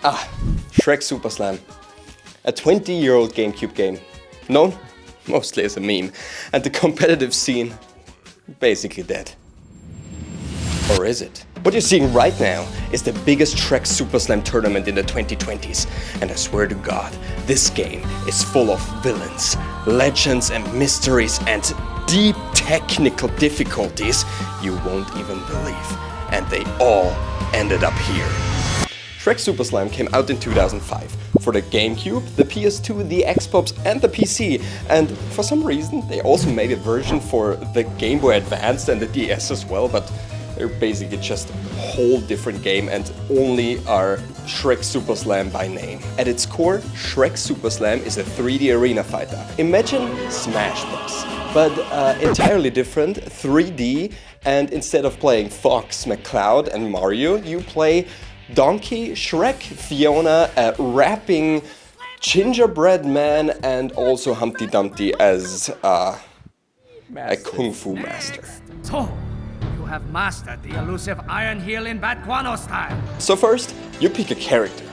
Shrek Superslam. A 20-year-old GameCube game. Known mostly as a meme. And the competitive scene basically dead. Or is it? What you're seeing right now is the biggest Shrek Superslam tournament in the 2020s. And I swear to God, this game is full of villains, legends and mysteries and deep technical difficulties you won't even believe. And they all ended up here. Shrek Superslam came out in 2005 for the GameCube, the PS2, the Xbox and the PC, and for some reason they also made a version for the Game Boy Advance and the DS as well, but they're basically just a whole different game and only are Shrek Superslam by name. At its core, Shrek Superslam is a 3D arena fighter. Imagine Smash Bros, but entirely different, 3D, and instead of playing Fox, McCloud and Mario, you play Donkey, Shrek, Fiona, a rapping gingerbread man, and also Humpty Dumpty as a kung fu master. So, you have mastered the elusive Iron Heel in Bat Guano style. So first, you pick a character.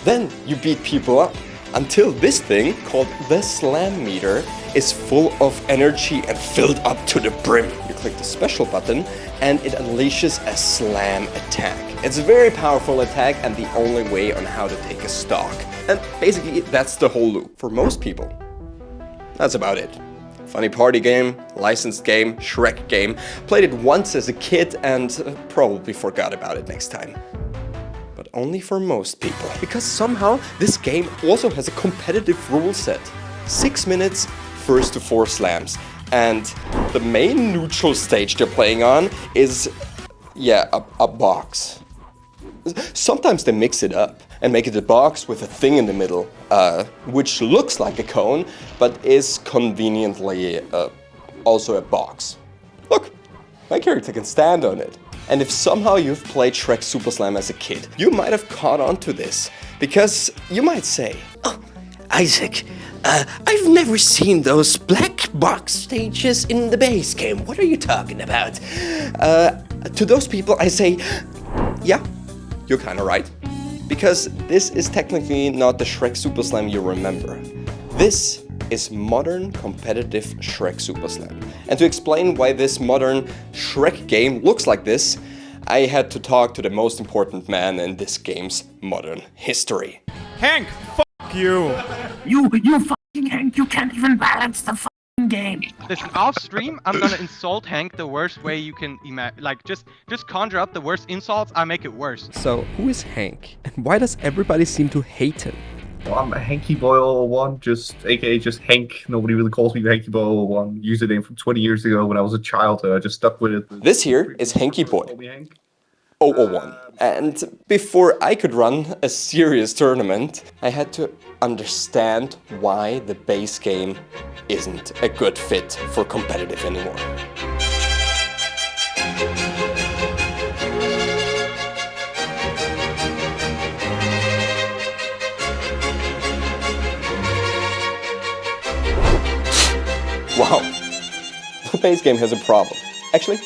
Then you beat people up until this thing, called the Slam Meter, is full of energy and filled up to the brim. You click the special button and it unleashes a slam attack. It's a very powerful attack and the only way on how to take a stock. And basically that's the whole loop. For most people, that's about it. Funny party game, licensed game, Shrek game. Played it once as a kid and probably forgot about it next time. But only for most people. Because somehow this game also has a competitive rule set. 6 minutes, first to 4 slams. And the main neutral stage they're playing on is, a box. Sometimes they mix it up and make it a box with a thing in the middle, which looks like a cone, but is conveniently also a box. Look, my character can stand on it. And if somehow you've played Shrek Superslam as a kid, you might have caught on to this, because you might say, "Oh, Isaac, I've never seen those black box stages in the base game. What are you talking about?" To those people I say, yeah, you're kinda right. Because this is technically not the Shrek Superslam you remember. This is modern competitive Shrek Superslam. And to explain why this modern Shrek game looks like this, I had to talk to the most important man in this game's modern history. Hank, fuck you! You fucking Hank, you can't even balance the fucking game. Listen, off stream, I'm gonna insult Hank the worst way you can imagine. Like, just conjure up the worst insults, I make it worse. So, who is Hank? And why does everybody seem to hate him? Well, I'm Hanky Boy 001, aka just Hank. Nobody really calls me Hanky Boy 001. Username from 20 years ago when I was a child. I just stuck with it. This here is Hanky Boy 001. And before I could run a serious tournament, I had to understand why the base game isn't a good fit for competitive anymore. Wow, the base game has a problem. Actually,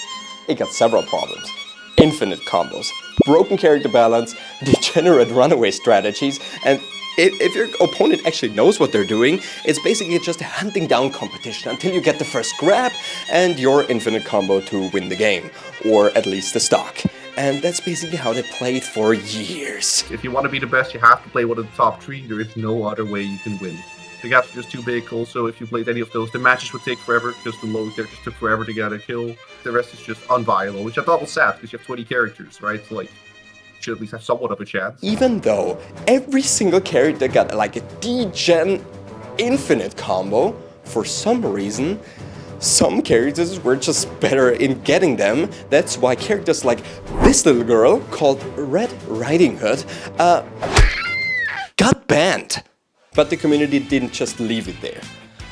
it got several problems. Infinite combos, broken character balance, degenerate runaway strategies, and if your opponent actually knows what they're doing, it's basically just a hunting down competition until you get the first grab and your infinite combo to win the game, or at least the stock. And that's basically how they played for years. If you want to be the best, you have to play one of the top 3. There is no other way you can win. The gaps are just too big. Also, if you played any of those, the matches would take forever because the low characters took forever to get a kill. The rest is just unviable, which I thought was sad because you have 20 characters, right? So, like, you should at least have somewhat of a chance. Even though every single character got like a degen infinite combo, for some reason, some characters were just better in getting them. That's why characters like this little girl called Red Riding Hood got banned. But the community didn't just leave it there.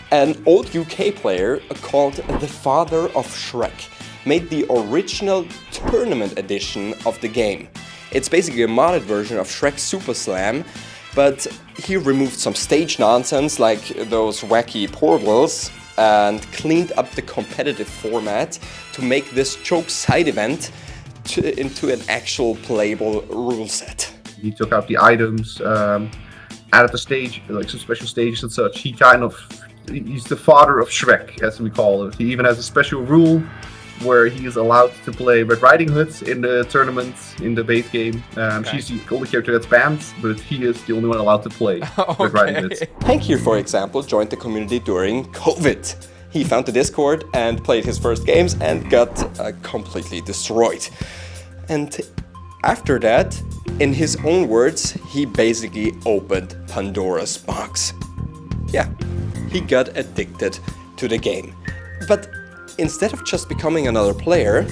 An old UK player called the Father of Shrek made the original tournament edition of the game. It's basically a modded version of Shrek Superslam, but he removed some stage nonsense like those wacky portals and cleaned up the competitive format to make this joke side event into an actual playable rule set. He took out the items, added the stage, like some special stages and such. He's the father of Shrek, as we call it. He even has a special rule where he is allowed to play Red Riding Hood in the tournament, in the base game. She's the only character that's banned, but he is the only one allowed to play Red Riding Hood. Hank here, for example, joined the community during COVID. He found the Discord and played his first games and got completely destroyed. And after that, in his own words, he basically opened Pandora's box. Yeah, he got addicted to the game. But instead of just becoming another player,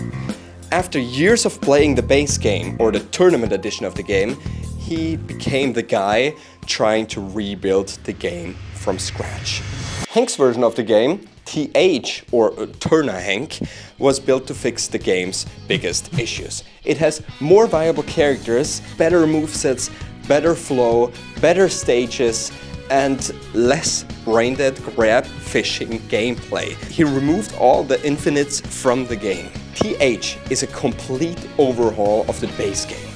after years of playing the base game or the tournament edition of the game, he became the guy trying to rebuild the game from scratch. Hank's version of the game, TH or Turner Hank, was built to fix the game's biggest issues. It has more viable characters, better movesets, better flow, better stages, and less brain-dead grab fishing gameplay. He removed all the infinites from the game. TH is a complete overhaul of the base game,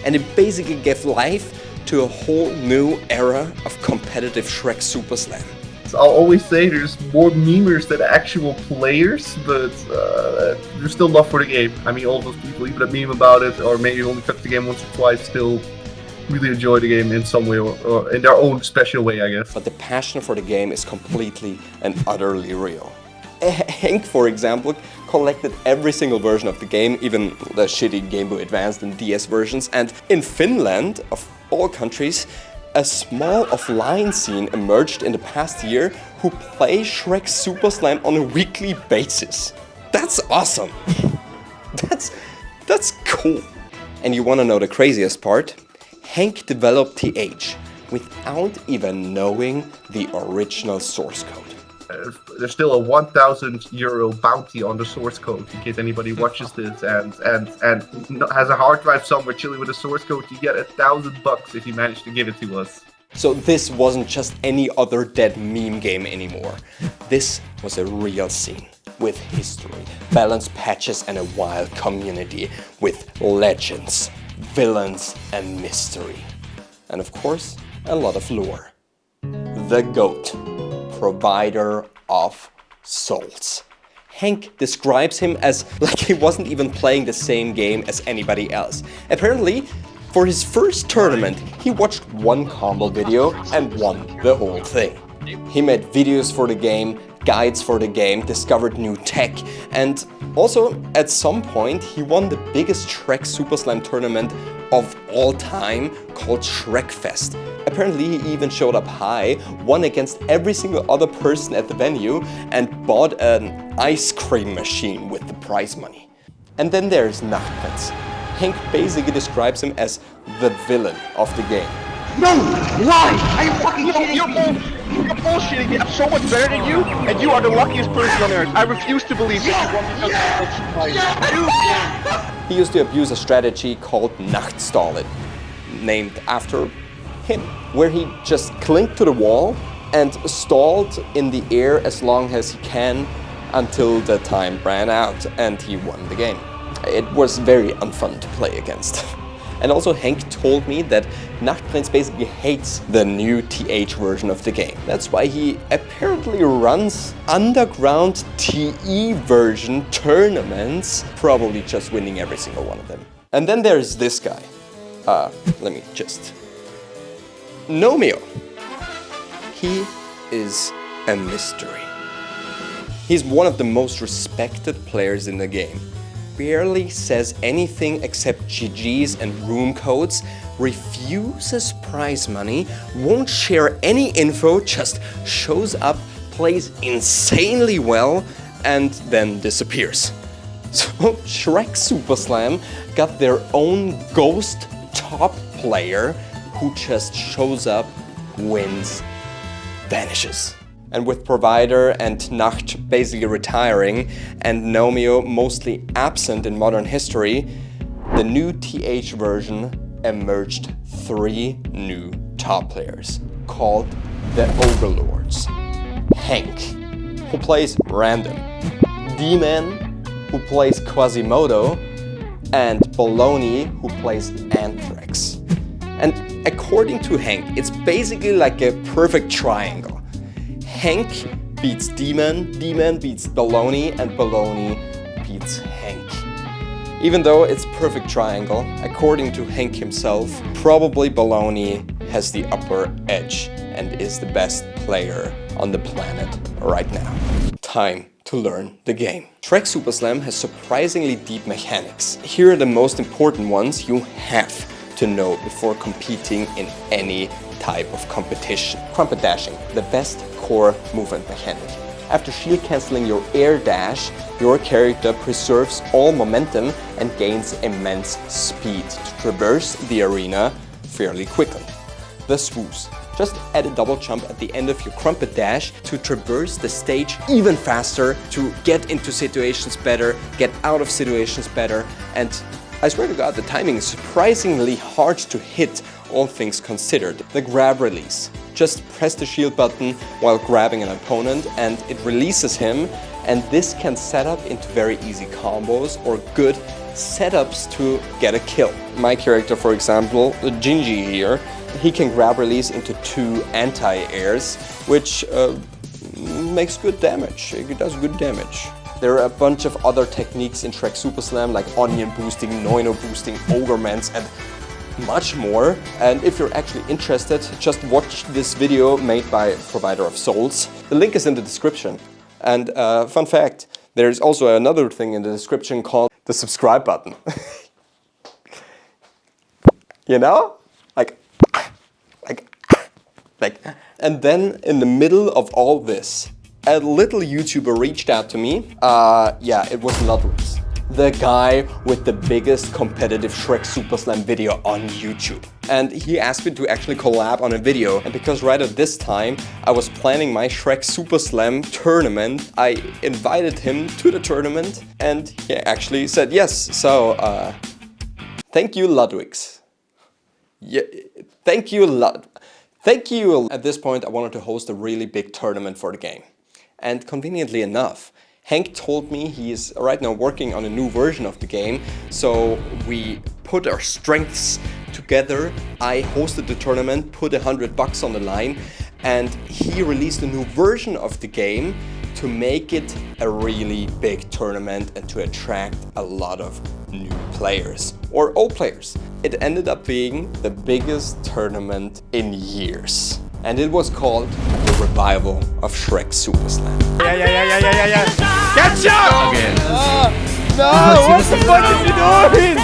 and it basically gave life to a whole new era of competitive Shrek Superslam. I'll always say there's more memers than actual players, but there's still love for the game. I mean, all those people even that meme about it, or maybe only touch the game once or twice, still really enjoy the game in some way or in their own special way, I guess. But the passion for the game is completely and utterly real. Hank, for example, collected every single version of the game, even the shitty Game Boy Advance and DS versions, and in Finland, of all countries, a small offline scene emerged in the past year who play Shrek Superslam on a weekly basis. That's awesome! That's cool! And you wanna know the craziest part? Hank developed TH without even knowing the original source code. There's still a 1,000 euro bounty on the source code in case anybody watches this and has a hard drive somewhere chilling with the source code. You get $1,000 if you manage to give it to us. So this wasn't just any other dead meme game anymore. This was a real scene with history, balanced patches, and a wild community with legends, villains, and mystery. And of course, a lot of lore. The GOAT, provider of souls. Hank describes him as like he wasn't even playing the same game as anybody else. Apparently, for his first tournament, he watched one combo video and won the whole thing. He made videos for the game, guides for the game, discovered new tech, and also at some point he won the biggest Shrek Superslam tournament of all time called Shrekfest. Apparently he even showed up high, won against every single other person at the venue, and bought an ice cream machine with the prize money. And then there's Nachtprinz. Hank basically describes him as the villain of the game. No! Why? Are you fucking kidding me? You're bullshitting me. I'm so much better than you, and you are the luckiest person on earth. I refuse to believe that you won. He used to abuse a strategy called Nachtstallen, named after him, where he just clinked to the wall and stalled in the air as long as he can until the time ran out and he won the game. It was very unfun to play against. And also Hank told me that Nachtprinz basically hates the new TH version of the game. That's why he apparently runs underground TE version tournaments, probably just winning every single one of them. And then there's this guy. Let me just... Nomeo. He is a mystery. He's one of the most respected players in the game. Barely says anything except GGs and room codes, refuses prize money, won't share any info, just shows up, plays insanely well, and then disappears. So Shrek Superslam got their own ghost top player who just shows up, wins, vanishes. And with Provider and Nacht basically retiring and Nomeo mostly absent in modern history, the new TH version emerged 3 new top players called the Overlords. Hank, who plays random, D-Man, who plays Quasimodo, and Baloney, who plays Anthrax. And according to Hank, it's basically like a perfect triangle. Hank beats Demon, Demon beats Baloney, and Baloney beats Hank. Even though it's perfect triangle, according to Hank himself, probably Baloney has the upper edge and is the best player on the planet right now. Time to learn the game. Shrek Superslam has surprisingly deep mechanics. Here are the most important ones you have to know before competing in any type of competition. Crumpet dashing, the best core movement mechanic. After shield cancelling your air dash, your character preserves all momentum and gains immense speed to traverse the arena fairly quickly. The swoosh. Just add a double jump at the end of your crumpet dash to traverse the stage even faster, to get into situations better, get out of situations better, and I swear to God, the timing is surprisingly hard to hit, all things considered. The grab release. Just press the shield button while grabbing an opponent and it releases him, and this can set up into very easy combos or good setups to get a kill. My character, for example, Gingy here, he can grab release into 2 anti-airs, which makes good damage. It does good damage. There are a bunch of other techniques in Shrek Superslam, like onion boosting, Noino boosting, Ogrements, and much more. And if you're actually interested, just watch this video made by Provider of Souls. The link is in the description. And fun fact, there's also another thing in the description called the subscribe button. You know? Like, and then in the middle of all this, a little YouTuber reached out to me. Yeah, it was Ludwig, the guy with the biggest competitive Shrek Superslam video on YouTube. And he asked me to actually collab on a video. And because right at this time, I was planning my Shrek Superslam tournament, I invited him to the tournament and he actually said yes. So, thank you, Ludwig. Yeah, thank you, Thank you! At this point, I wanted to host a really big tournament for the game. And conveniently enough, Hank told me he is right now working on a new version of the game, so we put our strengths together. I hosted the tournament, put $100 on the line, and he released a new version of the game to make it a really big tournament and to attract a lot of new players or old players. It ended up being the biggest tournament in years. And it was called the Revival of Shrek Superslam. Yeah. Catch Again. No, what the fuck is he doing?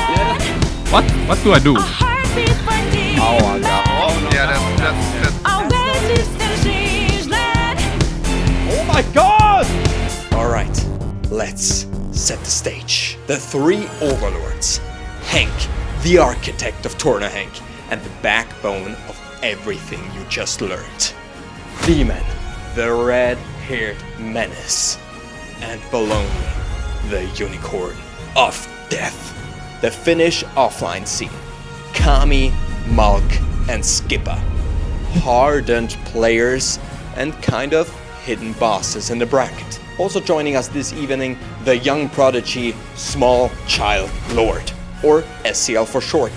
What do I do? Oh my god. Oh, yeah, that's Oh my god! Alright, let's set the stage. The 3 overlords. Hank, the architect of Torna Hank, and the backbone of everything you just learned. Demon, the red-haired menace. And Baloney, the unicorn of death. The Finnish offline scene. Kami, Malk, and SKIPAH. Hardened players and kind of hidden bosses in the bracket. Also joining us this evening, the young prodigy, Small Child Lord, or SCL for short.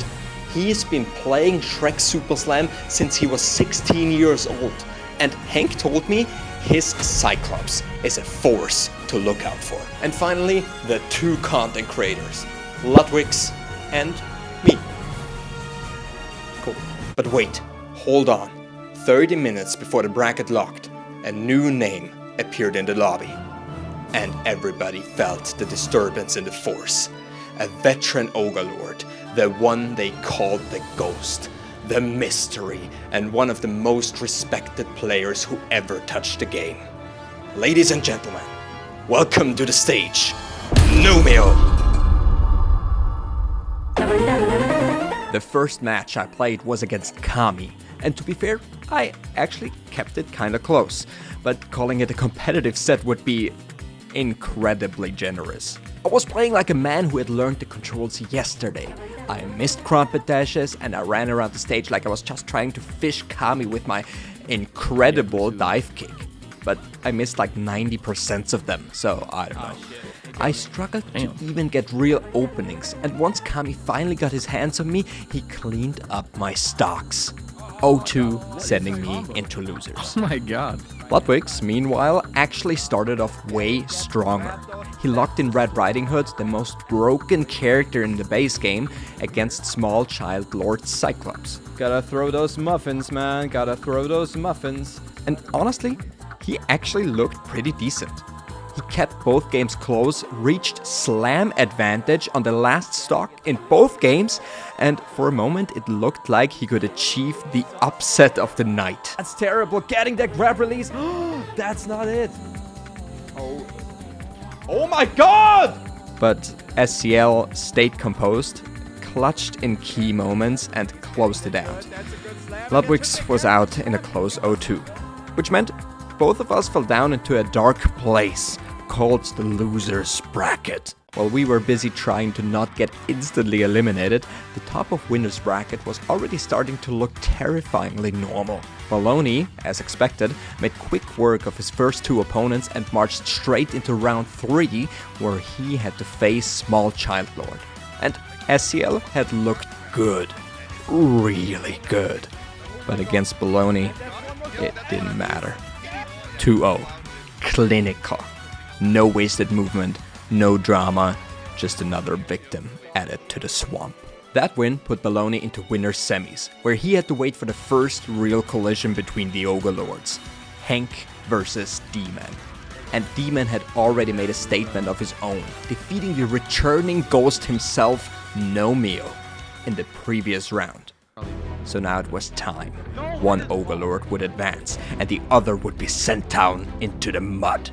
He's been playing Shrek Superslam since he was 16 years old, and Hank told me his Cyclops is a force to look out for. And finally, the 2 content creators, Ludwig and me. Cool. But wait, hold on. 30 minutes before the bracket locked, a new name appeared in the lobby. And everybody felt the disturbance in the force. A veteran Overlord, the one they called the Ghost, the Mystery, and one of the most respected players who ever touched the game. Ladies and gentlemen, welcome to the stage, Numeo! The first match I played was against Kami, and to be fair, I actually kept it kinda close, but calling it a competitive set would be incredibly generous. I was playing like a man who had learned the controls yesterday. I missed crumpet dashes and I ran around the stage like I was just trying to fish Kami with my incredible dive kick. But I missed like 90% of them, so I don't know. I struggled to even get real openings, and once Kami finally got his hands on me, he cleaned up my stocks. 0-2, sending me into losers. Oh my god. Ludwig's, meanwhile, actually started off way stronger. He locked in Red Riding Hood, the most broken character in the base game, against small child Lord Cyclops. Gotta throw those muffins, man. Gotta throw those muffins. And honestly, he actually looked pretty decent. He kept both games close, reached slam advantage on the last stock in both games, and for a moment it looked like he could achieve the upset of the night. That's terrible. Getting that grab release. That's not it. Oh my god! But SCL stayed composed, clutched in key moments, and closed it out. Ludwig's was out in a close 0-2, which meant both of us fell down into a dark place called the losers bracket. While we were busy trying to not get instantly eliminated, the top of winners bracket was already starting to look terrifyingly normal. Baloney, as expected, made quick work of his first two opponents and marched straight into round 3, where he had to face Small Child Lord. And SCL had looked good, really good. But against Baloney, it didn't matter. 2-0, clinical. No wasted movement, no drama, just another victim added to the swamp. That win put Baloney into winner's semis, where he had to wait for the first real collision between the overlords, Hank versus D-Man. And D-Man had already made a statement of his own, defeating the returning ghost himself, Nomeo, in the previous round. So now it was time. One overlord would advance, and the other would be sent down into the mud.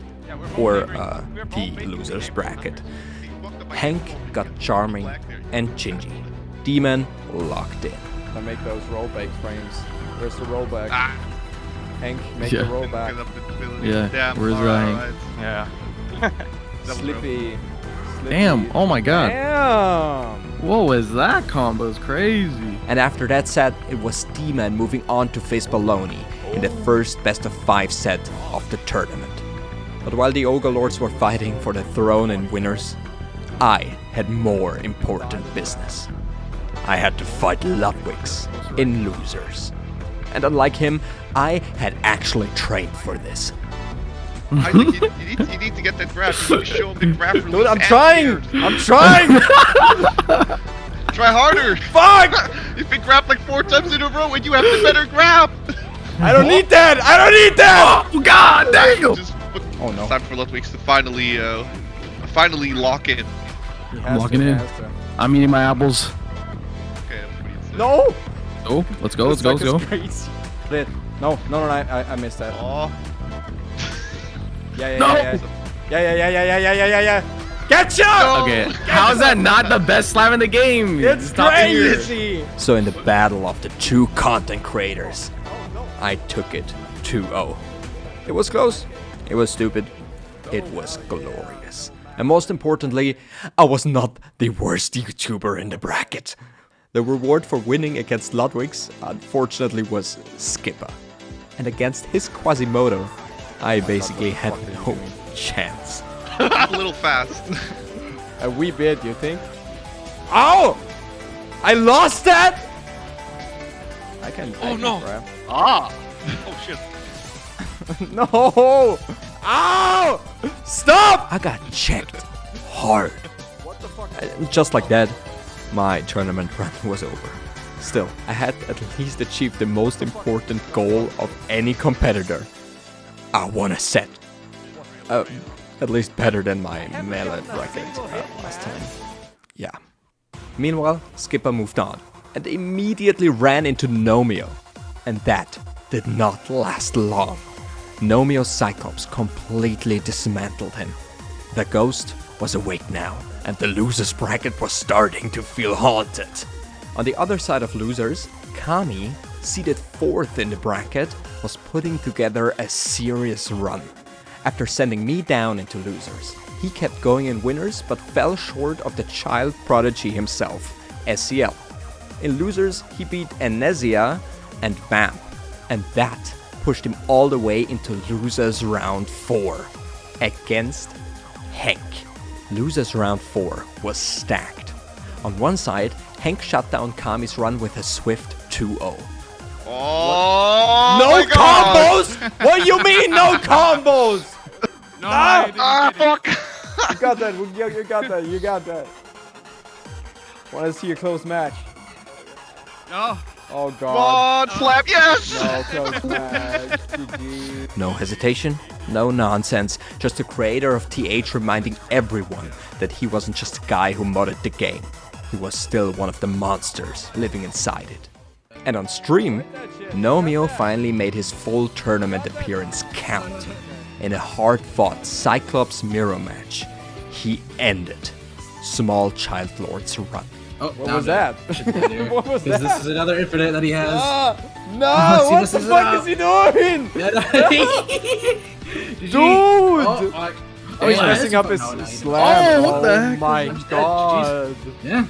Or, the loser's bracket. Hank got Charming and Gingy. D-Man locked in. I make those rollback frames. Where's the rollback? Hank, make the rollback. Yeah, where's Hank? Yeah. Slippy. Damn, oh my god. Damn. What was that combo? It's crazy. And after that set, it was D-Man moving on to face Baloney in the first best of 5 set of the tournament. But while the overlords were fighting for the throne in winners, I had more important business. I had to fight Ludwig's in losers. And unlike him, I had actually trained for this. I think you need to get that grab. You need to show him the grab release. Dude, I'm trying! I'm trying! Try harder! Fuck! You've been grabbed like 4 times in a row and you have the better grab! I don't need that! I don't need that! Oh god, damn! Oh no. It's time for Ludwig's to finally lock in. I'm locking in. I'm eating my apples. Okay, that's what he said. No! Oh, let's go, let's go, let's go. Crazy. No, I missed that. Aw. Yeah. Getcha! Okay, how is that not the best slam in the game? It's Stop here. crazy! So in the battle of the two content creators, I took it 2-0. It was close, it was stupid, it was glorious. And most importantly, I was not the worst YouTuber in the bracket. The reward for winning against Ludwig's, unfortunately, was SKIPAH. And against his Quasimodo, I basically had no chance. A little fast. A wee bit, you think? Ow! I lost that? I can no. grab. Ah! Oh shit. No! Ow! Stop! I got checked hard. Just like that, my tournament run was over. Still, I had at least achieved the most important goal of any competitor. I won a set. At least better than my melee bracket last time. Yeah. Meanwhile, SKIPAH moved on and immediately ran into Nomeo. And that did not last long. Nomeo's Cyclops completely dismantled him. The ghost was awake now, and the losers bracket was starting to feel haunted. On the other side of losers, Kami, seated 4th in the bracket, was putting together a serious run. After sending me down into losers, he kept going in winners but fell short of the child prodigy himself, SCL. In losers, he beat Amnesia and Vamp, and that pushed him all the way into losers round 4 against Hank, Losers round 4 was stacked. On one side, Hank shut down Kami's run with a swift 2-0. Oh, No my God. combos! What do you mean, no combos? No, I didn't get it. Fuck! You got that. You got that. You got that. Want to see a close match? No. Oh God. God, slap, yes! No close match. GG. No hesitation, no nonsense, just the creator of TH reminding everyone that he wasn't just a guy who modded the game. He was still one of the monsters living inside it. And on stream, Nomeo finally made his full tournament appearance count. In a hard-fought Cyclops mirror match, he ended Small Child Lord's run. Oh, What was that? What was that? This is another infinite that he has. No! See, What this the is fuck is he doing? Dude! Oh, he's messing up his slam. Oh, what the heck? My God. Yeah.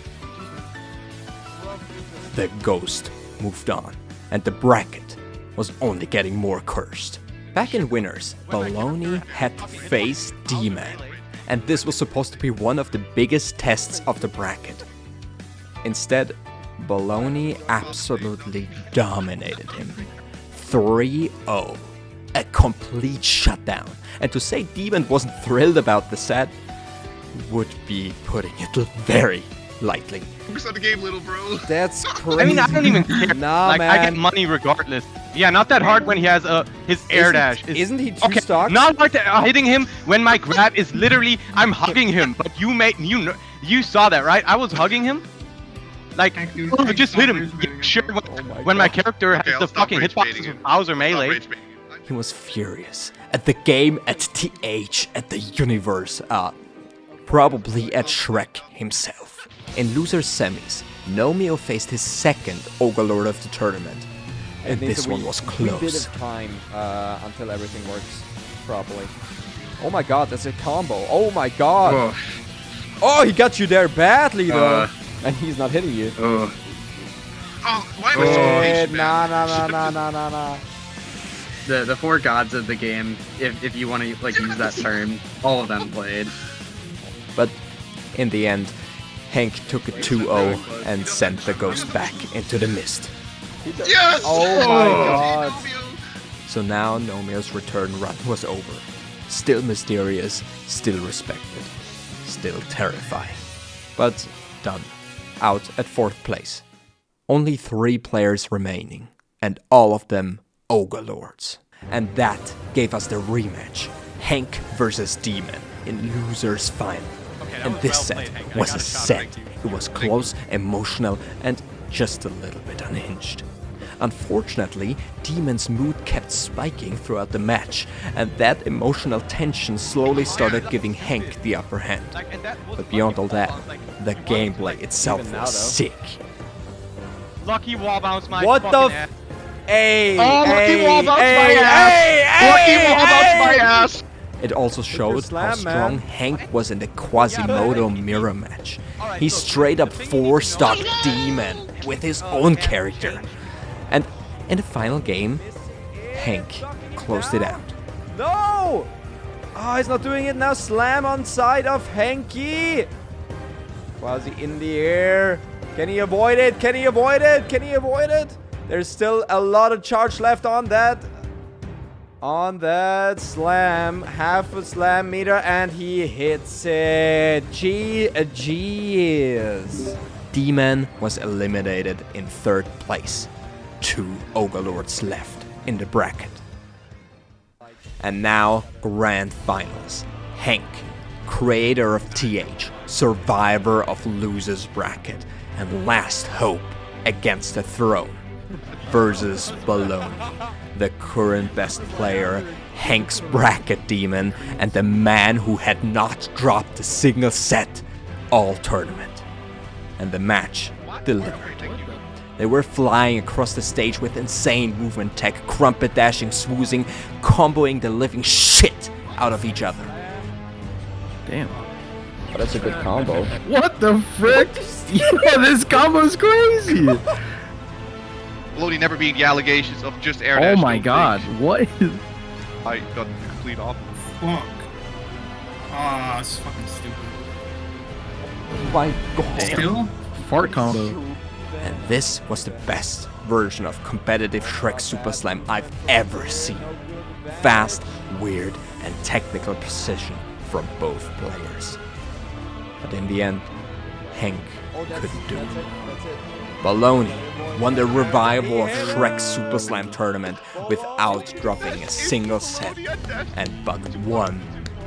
The ghost moved on, and the bracket was only getting more cursed. Back in winners, Baloney had to face D-Man, and this was supposed to be one of the biggest tests of the bracket. Instead, Baloney absolutely dominated him. 3-0. A complete shutdown. And to say D-Man wasn't thrilled about the set would be putting it very lightly. Focus on the game, little bro. That's crazy. I mean, I don't even care. Nah, like, man. I get money regardless. Yeah, not that hard when he has his air dash. Isn't he too Okay, stock? not hard hitting him when my grab is literally I'm hugging him. But you saw that, right? I was hugging him. Like, just hit him. Yeah, sure, when my character has the fucking hitboxes with Bowser melee. He was furious at the game, at TH, at the universe, probably at Shrek himself. In losers semis, Nomeo faced his second Overlord of the tournament, and this one was A bit close. of time until everything works properly. Oh my God, that's a combo. Oh my God. Oh, he got you there badly though. And he's not hitting you. Oh, why am I so patient, man? Nah. The four gods of the game, if you want to like use that term, all of them played. But in the end, Hank took a 2-0 and sent the ghost back into the mist. Yes! Oh my God. So now Nomeo's return run was over. Still mysterious, still respected, still terrifying. But done. Out at 4th place. Only 3 players remaining, and all of them overlords. And that gave us the rematch. Hank versus Demon in losers final. And this set was a set. It was close, emotional, and just a little bit unhinged. Unfortunately, Demon's mood kept spiking throughout the match, and that emotional tension slowly started giving Hank the upper hand. But beyond all that, the gameplay itself was sick. Lucky wall bounce my What fucking the ass. Hey, Lucky wall bounce my ass! Lucky wall bounce my ass! It also showed how Superslam, strong man. Hank was in the Quasimodo mirror match. He straight up 4-stocked Demon with his own character. And in the final game, Hank closed it out. No! Oh, he's not doing it now. Slam on side of Hanky. Quasi in the air. Can he avoid it? Can he avoid it? Can he avoid it? There's still a lot of charge left on that. On that slam. Half a slam meter and he hits it. Jeez. D-Man was eliminated in 3rd place. 2 Overlords left in the bracket. And now, Grand Finals. Hank, creator of TH, survivor of Losers Bracket, and last hope against the throne, versus Baloney, the current best player, Hank's bracket demon, and the man who had not dropped a single set all tournament. And the match delivered. They were flying across the stage with insane movement tech, crumpet dashing, swoozing, comboing the living shit out of each other. Damn. Oh, that's a good combo. What the frick? Yeah, this combo's crazy. Lodi never beat the allegations of just air Oh dash. my god. What is... I got complete off. Fuck. Ah, it's fucking stupid. My God. Still? Fart combo. And this was the best version of competitive Shrek Superslam I've ever seen. Fast, weird, and technical precision from both players. But in the end, Hank couldn't do it. Baloney won the revival of Shrek Superslam tournament without dropping a single set and but one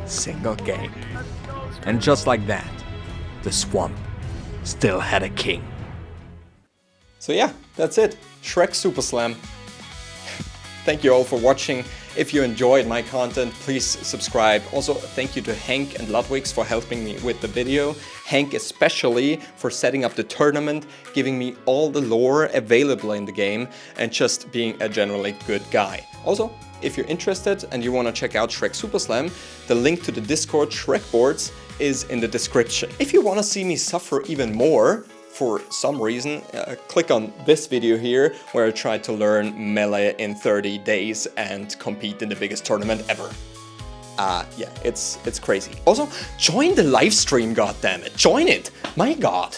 single game. And just like that, the swamp still had a king. So yeah, that's it. Shrek Superslam. Thank you all for watching. If you enjoyed my content, please subscribe. Also, thank you to Hank and Ludwig's for helping me with the video. Hank especially for setting up the tournament, giving me all the lore available in the game, and just being a generally good guy. Also, if you're interested and you want to check out Shrek Superslam, the link to the Discord Shrek boards is in the description. If you want to see me suffer even more, for some reason, click on this video here where I tried to learn melee in 30 days and compete in the biggest tournament ever. Yeah, it's crazy. Also, join the live stream, goddammit. Join it! My god.